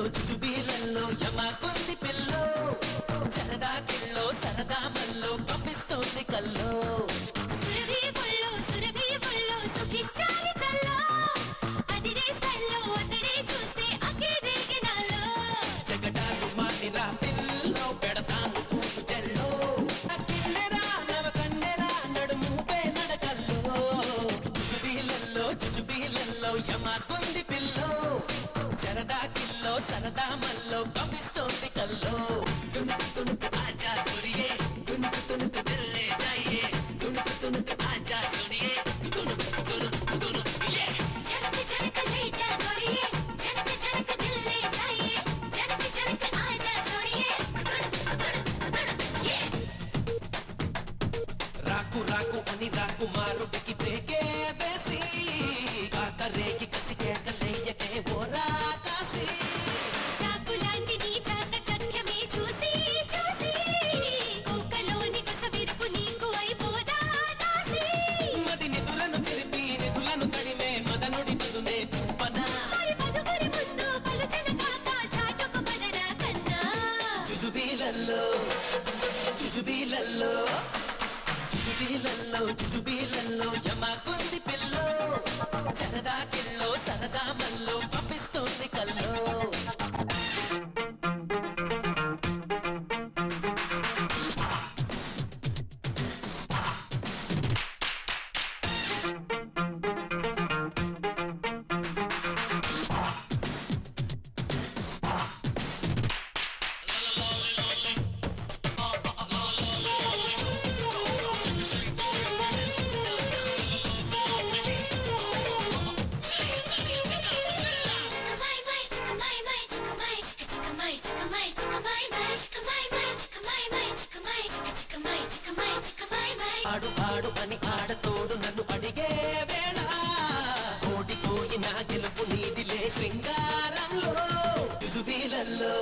జుజుబీలల్లో యమ కొంది పిల్లో సరదా కిల్లో సరదా మల్లో పంపిస్తోంది కల్లో సురభి బుల్లో సుఖించాలి చల్లో అదిరే స్టైల్లో అతడే చూస్తే అకే రేగినాలో జగడాలు మానిరా పిల్లో పెడతాను పూలు జల్లో కిన్నెరా నవ కన్నెరా నడుముపే నడకల్లో జుజుబీలల్లో యమ కొంది పిల్లో సరదా కిల్లో సరదా మల్లో పంపిస్తోంది కల్లో తునుకు తునుకు ఆజా గురియే తునుకు తునుకు దిల్లే జాయే తునుకు తునుకు ఆజా సునియే తునుకు తునుకు తునుకు యే జనక జనక లే जा गोरिये జనక జనక దిల్ లే जाइए జనక జనక आजा सोनिए ये రాకు రాకు అని రాకు మారుడికి బ్రేకే వేసి కాకరేకి కసికే కలయ్యకే ఓరా కాసి రాకులాంటి నీ చాక చక్యమే చూసి చూసి కోకలోని కొసవిరుపు నీకు అయిపోదా దాసి మది నిధులను చెరిపి నిధులను తడిమే మదనుడి మధునే చూపనా మరి పదుగురి ముందు పలుచన కాక చాటుకు పదరా కన్నా జుజుబీలల్లో యమ కొంది పిల్లో సరదా కిల్లో సరదా మల్లో పంపిస్తోంది కల్లో ఆడు ఆడు అని ఆడతోడు నన్ను అడిగే వేళ ఓడిపోయిన గెలుపు నీదిలే శృంగారంలో జుజుబీలల్లో